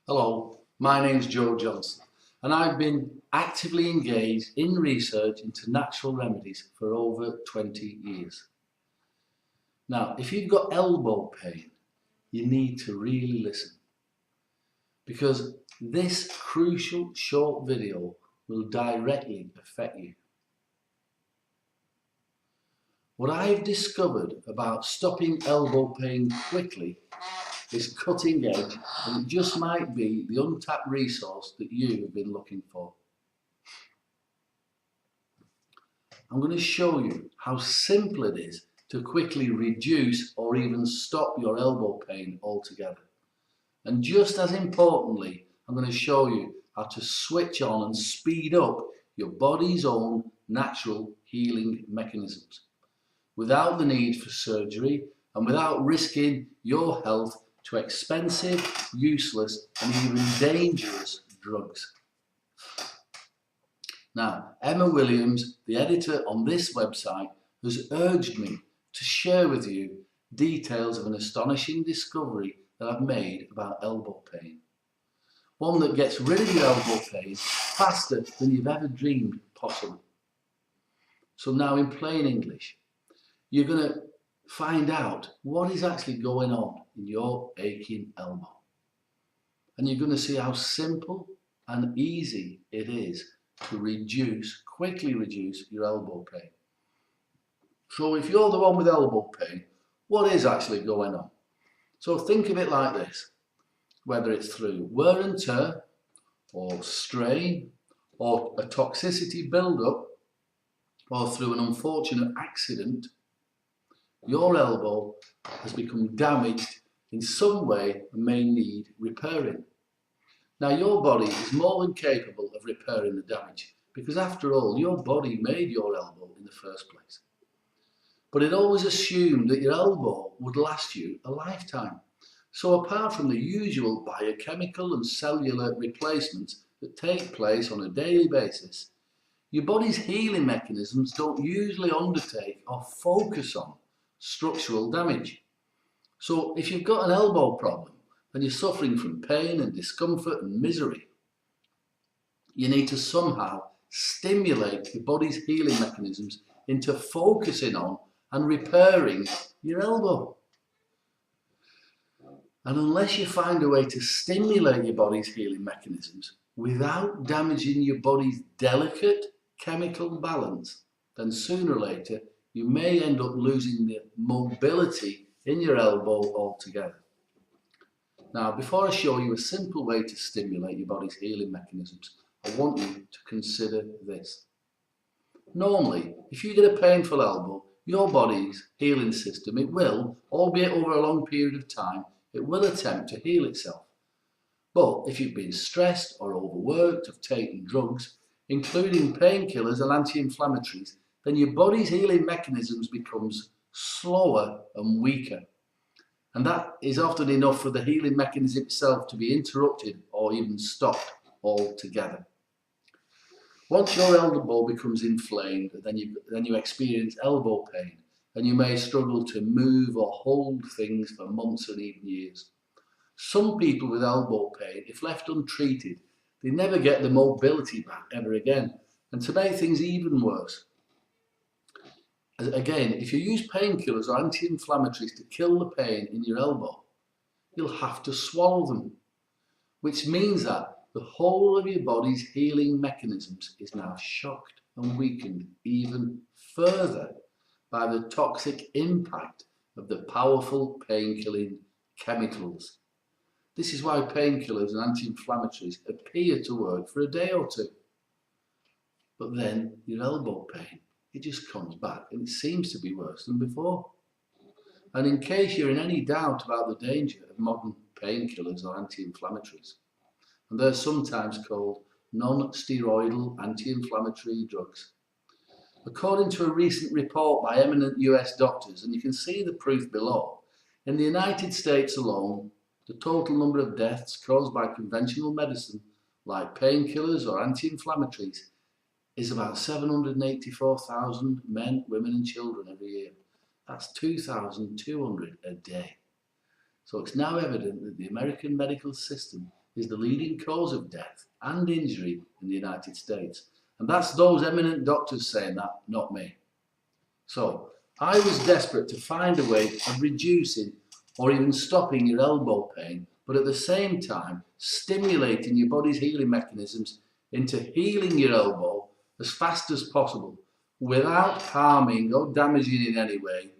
Hello, my name's Joe Johnson and I've been actively engaged in research into natural remedies for over 20 years. Now, if you've got elbow pain, you need to really listen because this crucial short video will directly affect you. What I've discovered about stopping elbow pain quickly is cutting edge, and it just might be the untapped resource that you have been looking for. I'm going to show you how simple it is to quickly reduce or even stop your elbow pain altogether. And just as importantly, I'm going to show you how to switch on and speed up your body's own natural healing mechanisms without the need for surgery and without risking your health to expensive, useless and even dangerous drugs. Now, Emma Williams, the editor on this website, has urged me to share with you details of an astonishing discovery that I've made about elbow pain. One that gets rid of your elbow pain faster than you've ever dreamed possible. So now in plain English, you're going to find out what is actually going on in your aching elbow. And you're going to see how simple and easy it is to quickly reduce your elbow pain. So if you're the one with elbow pain, what is actually going on? So think of it like this, whether it's through wear and tear, or strain, or a toxicity build-up, or through an unfortunate accident, your elbow has become damaged in some way and may need repairing. Now your body is more than capable of repairing the damage because after all your body made your elbow in the first place. But it always assumed that your elbow would last you a lifetime. So apart from the usual biochemical and cellular replacements that take place on a daily basis, your body's healing mechanisms don't usually undertake or focus on structural damage. So if you've got an elbow problem and you're suffering from pain and discomfort and misery, you need to somehow stimulate your body's healing mechanisms into focusing on and repairing your elbow. And unless you find a way to stimulate your body's healing mechanisms without damaging your body's delicate chemical balance, then sooner or later you may end up losing the mobility in your elbow altogether. Now, before I show you a simple way to stimulate your body's healing mechanisms, I want you to consider this. Normally, if you get a painful elbow, your body's healing system, it will, albeit over a long period of time, it will attempt to heal itself. But if you've been stressed or overworked, have taken drugs, including painkillers and anti-inflammatories, then your body's healing mechanisms becomes slower and weaker. And that is often enough for the healing mechanism itself to be interrupted or even stopped altogether. Once your elbow becomes inflamed, then you experience elbow pain and you may struggle to move or hold things for months and even years. Some people with elbow pain, if left untreated, they never get the mobility back ever again. And to make things even worse, again, if you use painkillers or anti-inflammatories to kill the pain in your elbow, you'll have to swallow them, which means that the whole of your body's healing mechanisms is now shocked and weakened even further by the toxic impact of the powerful pain-killing chemicals. This is why painkillers and anti-inflammatories appear to work for a day or two. But then your elbow pain, it just comes back and it seems to be worse than before. And in case you're in any doubt about the danger of modern painkillers or anti-inflammatories, and they're sometimes called non-steroidal anti-inflammatory drugs. According to a recent report by eminent US doctors, and you can see the proof below, in the United States alone, the total number of deaths caused by conventional medicine like painkillers or anti-inflammatories is about 784,000 men, women and children every year. That's 2,200 a day. So it's now evident that the American medical system is the leading cause of death and injury in the United States. And that's those eminent doctors saying that, not me. So I was desperate to find a way of reducing or even stopping your elbow pain, but at the same time stimulating your body's healing mechanisms into healing your elbow as fast as possible without harming or damaging in any way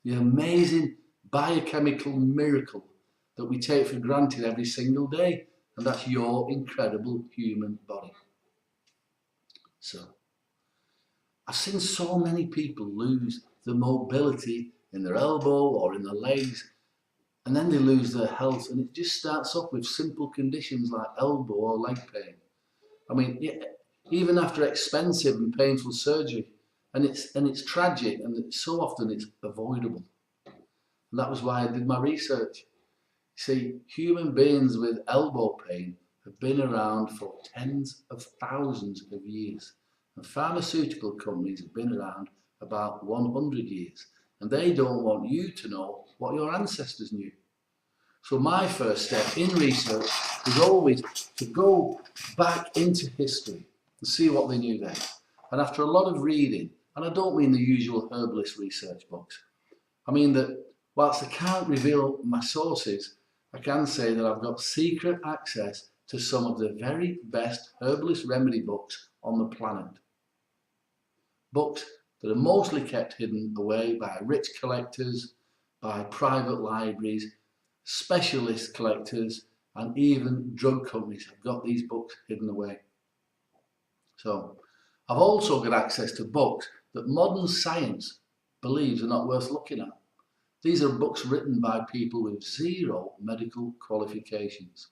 the amazing biochemical miracle that we take for granted every single day, and that's your incredible human body. So I've seen so many people lose the mobility in their elbow or in their legs, and then they lose their health, and it just starts off with simple conditions like elbow or leg pain. I mean, even after expensive and painful surgery, and it's tragic, and so often it's avoidable. And that was why I did my research. See, human beings with elbow pain have been around for tens of thousands of years. And pharmaceutical companies have been around about 100 years. And they don't want you to know what your ancestors knew. So my first step in research was always to go back into history and see what they knew then. And after a lot of reading, and I don't mean the usual herbalist research books, I mean that whilst I can't reveal my sources, I can say that I've got secret access to some of the very best herbalist remedy books on the planet. Books that are mostly kept hidden away by rich collectors, by private libraries, specialist collectors, and even drug companies have got these books hidden away. So I've also got access to books that modern science believes are not worth looking at. These are books written by people with zero medical qualifications.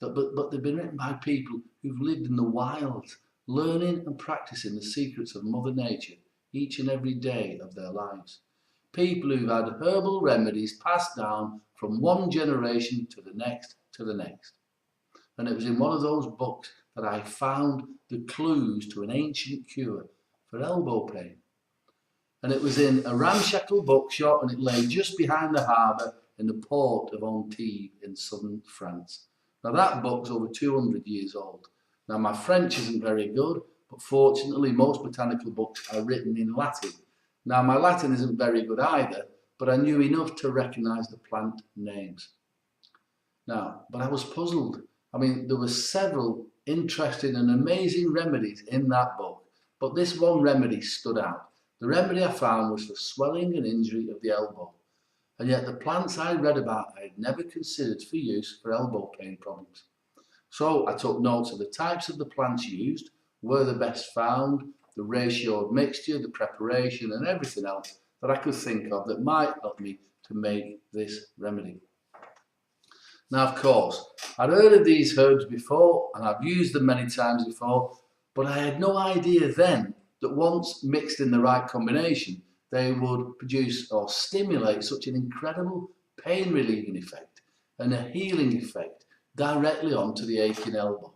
But they've been written by people who've lived in the wild, learning and practicing the secrets of Mother Nature each and every day of their lives. People who've had herbal remedies passed down from one generation to the next to the next. And it was in one of those books that I found the clues to an ancient cure for elbow pain. And it was in a ramshackle bookshop, and it lay just behind the harbour in the port of Antibes in southern France. Now that book's over 200 years old. Now my French isn't very good, but fortunately most botanical books are written in Latin. Now my Latin isn't very good either, but I knew enough to recognise the plant names. Now, but I was puzzled. I mean, there were several interesting and amazing remedies in that book, but this one remedy stood out. The remedy I found was for swelling and injury of the elbow, and yet the plants I read about I had never considered for use for elbow pain problems. So I took notes of the types of the plants used, where they're best found, the ratio of mixture, the preparation, and everything else that I could think of that might help me to make this remedy. Now, of course, I'd heard of these herbs before, and I've used them many times before, but I had no idea then that once mixed in the right combination, they would produce or stimulate such an incredible pain relieving effect and a healing effect directly onto the aching elbow.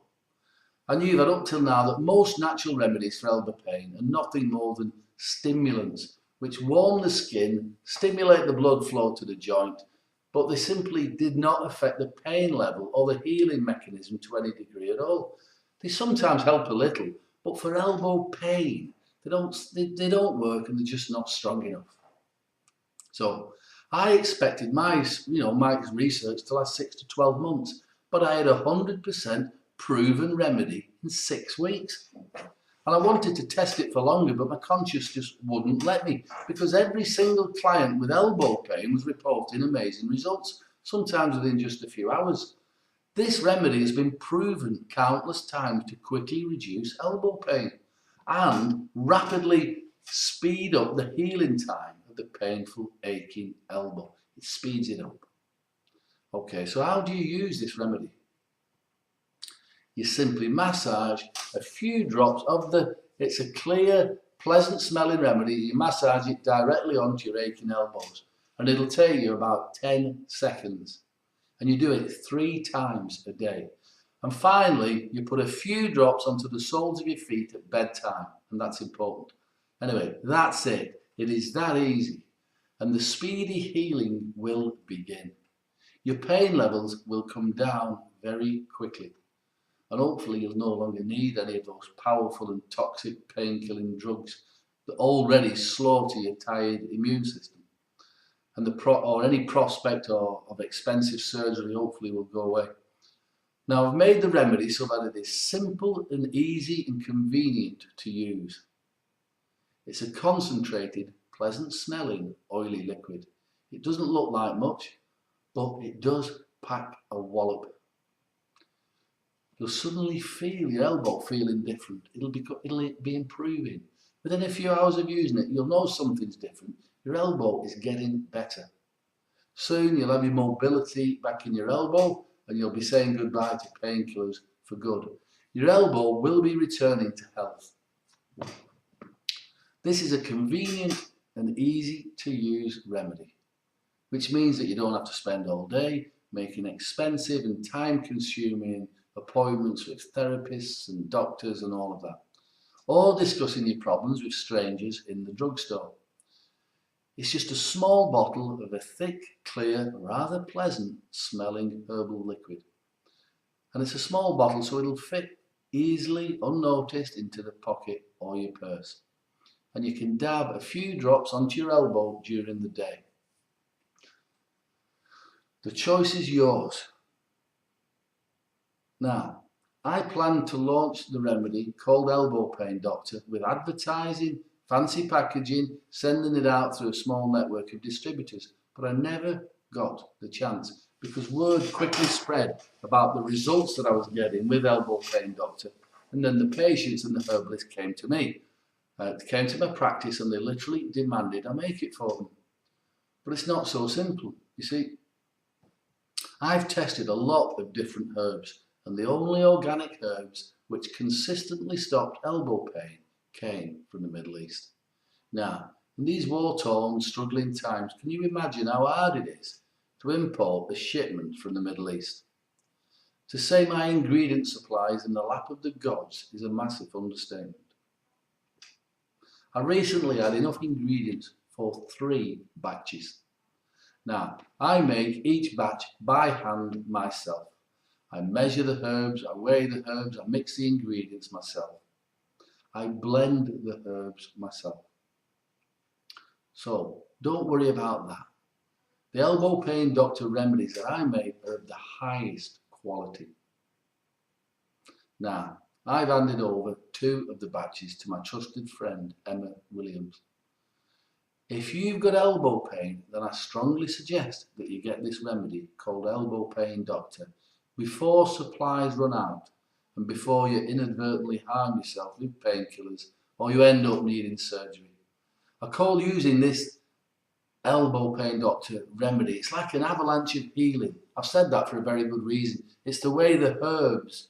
I knew that up till now that most natural remedies for elbow pain are nothing more than stimulants, which warm the skin, stimulate the blood flow to the joint, but they simply did not affect the pain level or the healing mechanism to any degree at all. They sometimes help a little, but for elbow pain, they don't work, and they're just not strong enough. So I expected my research to last 6 to 12 months, but I had 100% proven remedy in 6 weeks. And I wanted to test it for longer, but my conscience just wouldn't let me, because every single client with elbow pain was reporting amazing results, sometimes within just a few hours. This remedy has been proven countless times to quickly reduce elbow pain and rapidly speed up the healing time of the painful, aching elbow. It speeds it up. Okay, so how do you use this remedy? You simply massage a few drops of it's a clear, pleasant smelling remedy. You massage it directly onto your aching elbows, and it'll take you about 10 seconds. And you do it 3 times a day. And finally, you put a few drops onto the soles of your feet at bedtime, and that's important. Anyway, that's it. It is that easy. And the speedy healing will begin. Your pain levels will come down very quickly. And hopefully you'll no longer need any of those powerful and toxic pain-killing drugs that already slaughter your tired immune system. And any prospect of expensive surgery hopefully will go away. Now I've made the remedy so that it is simple and easy and convenient to use. It's a concentrated, pleasant smelling, oily liquid. It doesn't look like much, but it does pack a wallop. You'll suddenly feel your elbow feeling different. It'll be improving. Within a few hours of using it, you'll know something's different. Your elbow is getting better. Soon you'll have your mobility back in your elbow and you'll be saying goodbye to painkillers for good. Your elbow will be returning to health. This is a convenient and easy to use remedy, which means that you don't have to spend all day making expensive and time-consuming appointments with therapists and doctors and all of that, or discussing your problems with strangers in the drugstore. It's just a small bottle of a thick, clear, rather pleasant smelling herbal liquid. And it's a small bottle, so it'll fit easily, unnoticed, into the pocket or your purse. And you can dab a few drops onto your elbow during the day. The choice is yours. Now, I plan to launch the remedy called Elbow Pain Doctor with advertising, fancy packaging, sending it out through a small network of distributors, but I never got the chance because word quickly spread about the results that I was getting with Elbow Pain Doctor, and then the patients and the herbalists came to me. They came to my practice and they literally demanded I make it for them. But it's not so simple, you see. I've tested a lot of different herbs, and the only organic herbs which consistently stopped elbow pain came from the Middle East. Now, in these war-torn, struggling times, can you imagine how hard it is to import a shipment from the Middle East? To say my ingredient supply is in the lap of the gods is a massive understatement. I recently had enough ingredients for 3 batches. Now, I make each batch by hand myself. I measure the herbs, I weigh the herbs, I mix the ingredients myself. I blend the herbs myself. So, don't worry about that. The Elbow Pain Doctor remedies that I make are of the highest quality. Now, I've handed over 2 of the batches to my trusted friend, Emma Williams. If you've got elbow pain, then I strongly suggest that you get this remedy called Elbow Pain Doctor before supplies run out and before you inadvertently harm yourself with painkillers or you end up needing surgery. I call using this Elbow Pain Doctor remedy, it's like an avalanche of healing. I've said that for a very good reason. It's the way the herbs,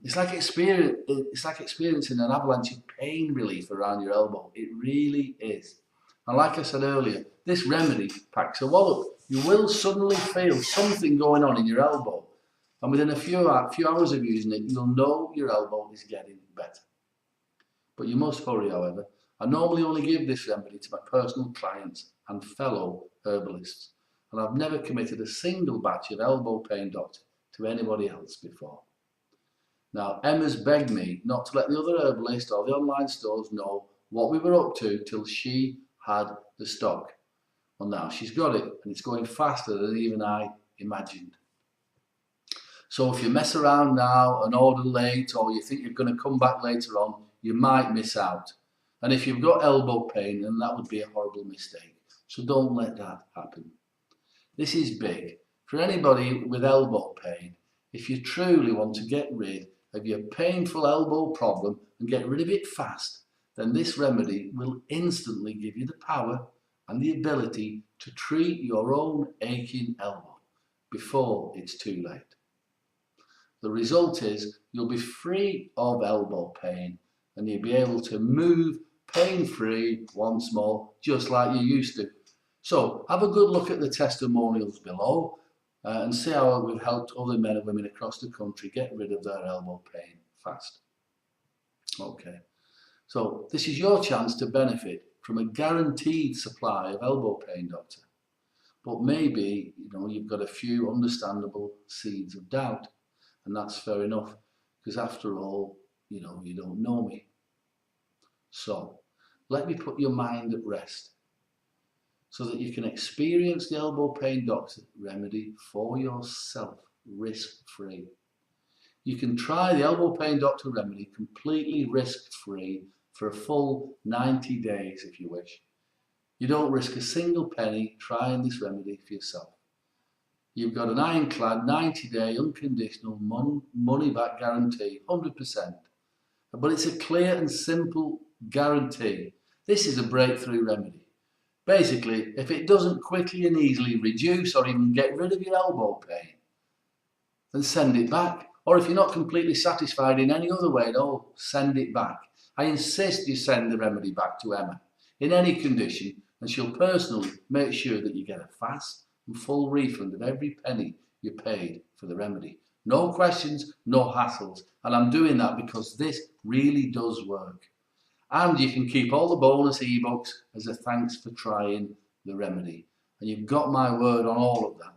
it's like experiencing an avalanche of pain relief around your elbow. It really is. And like I said earlier, this remedy packs a wallop. You will suddenly feel something going on in your elbow. And within a few hours of using it, you'll know your elbow is getting better. But you must hurry, however. I normally only give this remedy to my personal clients and fellow herbalists. And I've never committed a single batch of Elbow Pain Doctor to anybody else before. Now, Emma's begged me not to let the other herbalists or the online stores know what we were up to till she had the stock. Well, now she's got it, and it's going faster than even I imagined. So if you mess around now and order late, or you think you're going to come back later on, you might miss out. And if you've got elbow pain, then that would be a horrible mistake. So don't let that happen. This is big. For anybody with elbow pain, if you truly want to get rid of your painful elbow problem and get rid of it fast, then this remedy will instantly give you the power and the ability to treat your own aching elbow before it's too late. The result is you'll be free of elbow pain and you'll be able to move pain-free once more, just like you used to. So have a good look at the testimonials below and see how we've helped other men and women across the country get rid of their elbow pain fast. Okay. So this is your chance to benefit from a guaranteed supply of Elbow Pain Doctor. but maybe you've got a few understandable seeds of doubt, and that's fair enough, because after all, you don't know me. So let me put your mind at rest so that you can experience the elbow pain doctor remedy for yourself, risk-free. You can try the elbow pain doctor remedy completely risk-free for a full 90 days if you wish. You don't risk a single penny trying this remedy for yourself. You've got an ironclad 90-day unconditional money-back guarantee, 100%. But it's a clear and simple guarantee. This is a breakthrough remedy. Basically, if it doesn't quickly and easily reduce or even get rid of your elbow pain, then send it back. Or if you're not completely satisfied in any other way at all, send it back. I insist you send the remedy back to Emma in any condition, and she'll personally make sure that you get a fast and full refund of every penny you paid for the remedy. No questions, no hassles. And I'm doing that because this really does work. And you can keep all the bonus ebooks as a thanks for trying the remedy. And you've got my word on all of that.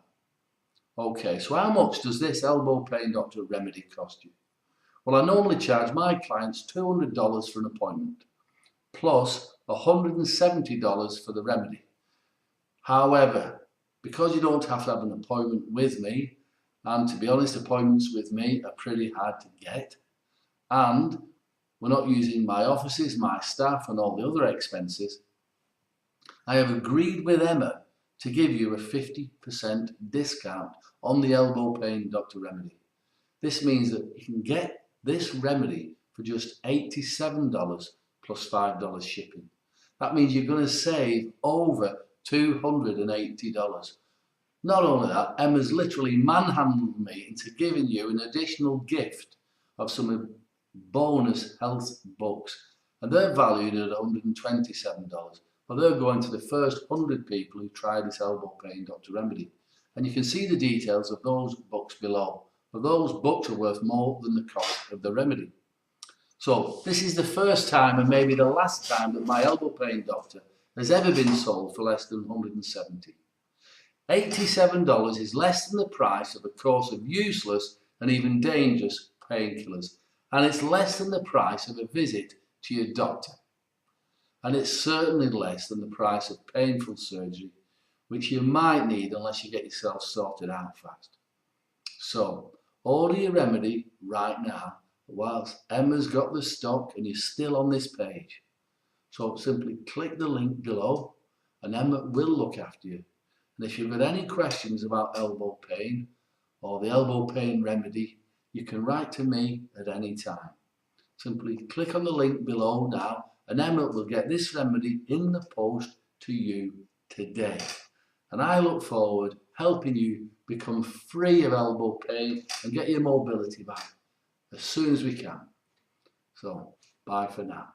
Okay, so how much does this elbow pain doctor remedy cost you? Well, I normally charge my clients $200 for an appointment, plus $170 for the remedy. However, because you don't have to have an appointment with me, and to be honest, appointments with me are pretty hard to get, and we're not using my offices, my staff, and all the other expenses, I have agreed with Emma to give you a 50% discount on the elbow pain doctor remedy. This means that you can get this remedy for just $87 plus $5 shipping. That means you're going to save over $280. Not only that, Emma's literally manhandled me into giving you an additional gift of some bonus health books, and they're valued at $127, but they're going to the first 100 people who try this elbow pain doctor remedy. And you can see the details of those books below, but those books are worth more than the cost of the remedy. So this is the first time and maybe the last time that my elbow pain doctor has ever been sold for less than $170. $87 is less than the price of a course of useless and even dangerous painkillers, and it's less than the price of a visit to your doctor, and it's certainly less than the price of painful surgery, which you might need unless you get yourself sorted out fast. So order your remedy right now whilst Emma's got the stock and you're still on this page. So simply click the link below and Emma will look after you. And if you've got any questions about elbow pain or the elbow pain remedy, you can write to me at any time. Simply click on the link below now and Emma will get this remedy in the post to you today. And I look forward helping you become free of elbow pain and get your mobility back as soon as we can. So, bye for now.